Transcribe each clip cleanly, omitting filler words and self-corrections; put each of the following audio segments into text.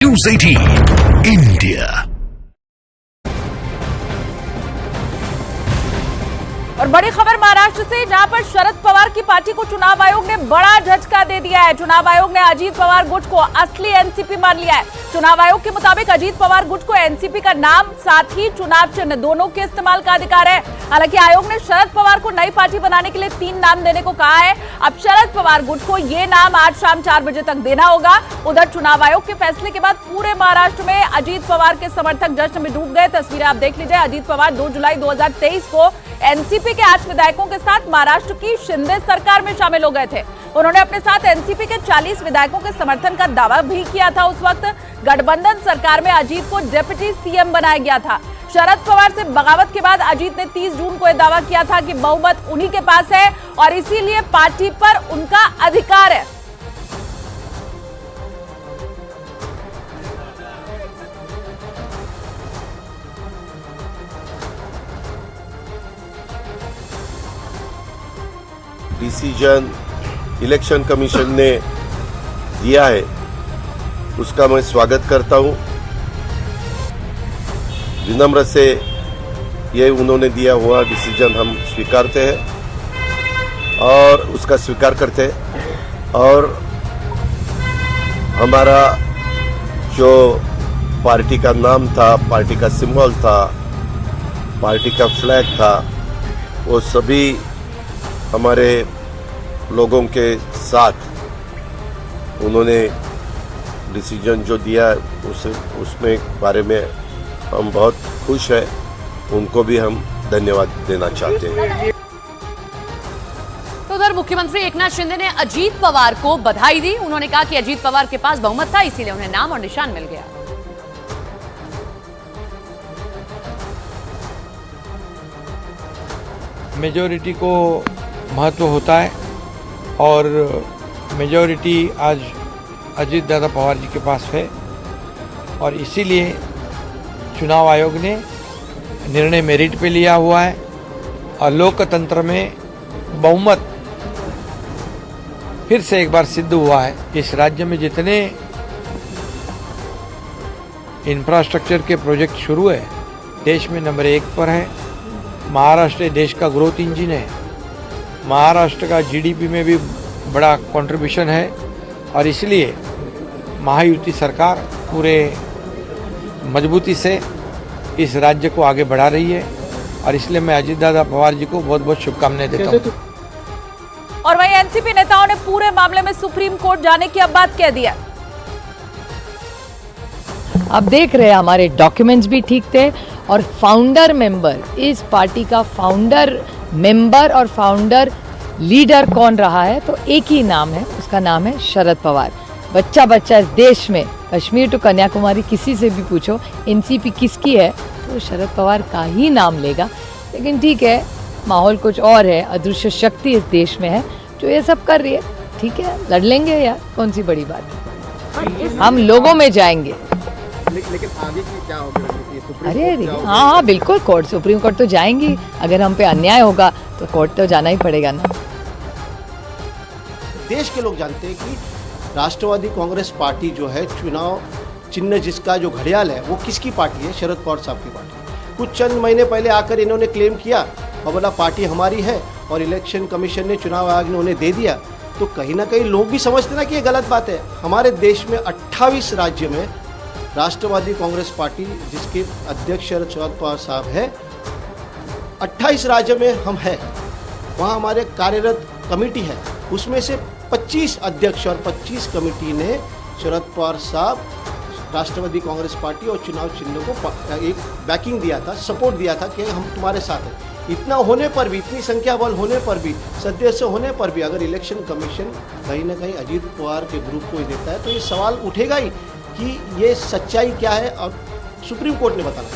News 18 India। और बड़ी खबर महाराष्ट्र से, जहां पर शरद पवार की पार्टी को चुनाव आयोग ने बड़ा झटका दे दिया है। चुनाव आयोग ने अजीत पवार गुट को असली एनसीपी मान लिया है। चुनाव आयोग के मुताबिक अजीत पवार गुट को एनसीपी का नाम साथ ही चुनाव चिन्ह दोनों के इस्तेमाल का अधिकार है। हालांकि आयोग ने शरद पवार को नई पार्टी बनाने के लिए 3 नाम देने को कहा है। अब शरद पवार गुट को ये नाम आज शाम 4 बजे तक देना होगा। उधर चुनाव आयोग के फैसले के बाद पूरे महाराष्ट्र में अजीत पवार के समर्थक जश्न में डूब गए। तस्वीरें आप देख लीजिए। अजीत पवार 2 जुलाई 2023 को एनसीपी के 8 विधायकों के साथ महाराष्ट्र की शिंदे सरकार में शामिल हो गए थे। उन्होंने अपने साथ एनसीपी के 40 विधायकों के समर्थन का दावा भी किया था। उस वक्त गठबंधन सरकार में अजीत को डिप्टी सीएम बनाया गया था। शरद पवार से बगावत के बाद अजीत ने 30 जून को यह दावा किया था कि बहुमत उन्हीं के पास है और इसीलिए पार्टी पर उनका अधिकार है। डिसीजन इलेक्शन कमीशन ने दिया है, उसका मैं स्वागत करता हूं। विनम्र से ये उन्होंने दिया हुआ डिसीजन हम स्वीकारते हैं और उसका स्वीकार करते हैं। और हमारा जो पार्टी का नाम था, पार्टी का सिंबल था, पार्टी का फ्लैग था, वो सभी हमारे लोगों के साथ उन्होंने डिसीजन जो दिया उसमें बारे में हम बहुत खुश हैं। उनको भी हम धन्यवाद देना चाहते हैं। तो उधर मुख्यमंत्री एकनाथ शिंदे ने अजीत पवार को बधाई दी। उन्होंने कहा कि अजीत पवार के पास बहुमत था, इसीलिए उन्हें नाम और निशान मिल गया। मेजॉरिटी को महत्व होता है और मेजॉरिटी आज अजीत दादा पवार जी के पास है और इसीलिए चुनाव आयोग ने निर्णय मेरिट पे लिया हुआ है। और लोकतंत्र में बहुमत फिर से एक बार सिद्ध हुआ है। इस राज्य में जितने इंफ्रास्ट्रक्चर के प्रोजेक्ट शुरू है, देश में नंबर 1 पर है। महाराष्ट्र देश का ग्रोथ इंजन है। महाराष्ट्र का जीडीपी में भी बड़ा कंट्रीब्यूशन है और इसलिए महायुति सरकार पूरे मजबूती से इस राज्य को आगे बढ़ा रही है और इसलिए मैं अजीत दादा पवार जी को बहुत बहुत शुभकामनाएं देता हूँ। और वहीं एनसीपी नेताओं ने पूरे मामले में सुप्रीम कोर्ट जाने की अब बात कह दिया। अब देख रहे हैं हमारे डॉक्यूमेंट्स भी ठीक थे और फाउंडर मेंबर, इस पार्टी का फाउंडर मेंबर और फाउंडर लीडर कौन रहा है, तो एक ही नाम है, उसका नाम है शरद पवार। बच्चा बच्चा इस देश में कश्मीर टू कन्याकुमारी किसी से भी पूछो एनसीपी किसकी है तो शरद पवार का ही नाम लेगा। लेकिन ठीक है, माहौल कुछ और है, अदृश्य शक्ति इस देश में है जो ये सब कर रही है। ठीक है, लड़ लेंगे यार, कौन सी बड़ी बात है, हम लोगों में जाएंगे। लेकिन आगे की क्या होगा? अरे हाँ, बिल्कुल कोर्ट, सुप्रीम कोर्ट तो जाएंगी। अगर हम पे अन्याय होगा तो कोर्ट तो जाना ही पड़ेगा ना। देश के लोग जानते हैं कि राष्ट्रवादी कांग्रेस पार्टी जो है, चुनाव चिन्ह जिसका जो घड़ियाल है वो किसकी पार्टी है? शरद पवार साहब की पार्टी। कुछ चंद महीने पहले आकर इन्होंने क्लेम किया और बोला पार्टी हमारी है और इलेक्शन कमीशन ने, चुनाव आयोग ने उन्हें दे दिया। तो कहीं ना कहीं लोग भी समझते ना कि ये गलत बात है। हमारे देश में 28 राज्य में राष्ट्रवादी कांग्रेस पार्टी जिसके अध्यक्ष शरद पवार साहब है, 28 राज्य में हम हैं। वहाँ हमारे कार्यरत कमेटी है, उसमें से 25 अध्यक्ष और 25 कमेटी ने शरद पवार साहब, राष्ट्रवादी कांग्रेस पार्टी और चुनाव चिन्ह को एक बैकिंग दिया था, सपोर्ट दिया था कि हम तुम्हारे साथ हैं। इतना होने पर भी, इतनी संख्या बल होने पर भी, सदस्य होने पर भी अगर इलेक्शन कमीशन कहीं ना कहीं अजीत पवार के ग्रुप को ही देता है तो ये सवाल उठेगा ही कि ये सच्चाई क्या है और सुप्रीम कोर्ट ने बताना।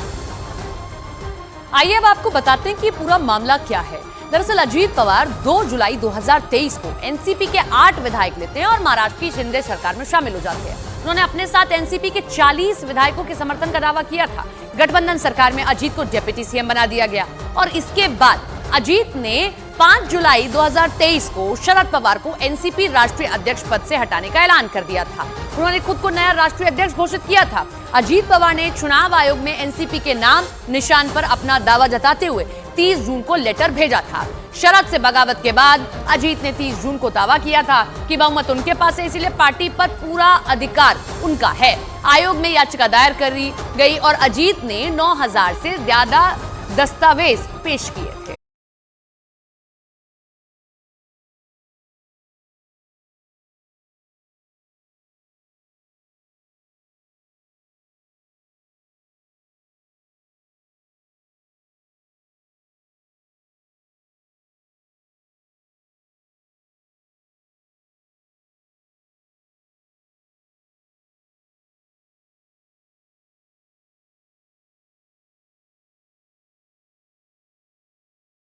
आइए अब आपको बताते हैं कि पूरा मामला क्या है। दरअसल अजीत पवार 2 जुलाई 2023 को एनसीपी के 8 विधायक लेते हैं और महाराष्ट्र की शिंदे सरकार में शामिल हो जाते हैं। उन्होंने अपने साथ एनसीपी के 40 विधायकों के समर्थन का दावा किया था। गठबंधन सरकार में अजीत को डिप्टी सीएम बना दिया गया और इसके बाद अजीत ने 5 जुलाई 2023 को शरद पवार को एनसीपी राष्ट्रीय अध्यक्ष पद से हटाने का ऐलान कर दिया था। उन्होंने खुद को नया राष्ट्रीय अध्यक्ष घोषित किया था। अजीत पवार ने चुनाव आयोग में एनसीपी के नाम निशान पर अपना दावा जताते हुए 30 जून को लेटर भेजा था। शरद से बगावत के बाद अजीत ने 30 जून को दावा किया था कि बहुमत उनके पास है, इसीलिए पार्टी पर पूरा अधिकार उनका है। आयोग में याचिका दायर करी गई और अजीत ने 9000 से ज्यादा दस्तावेज पेश किए थे।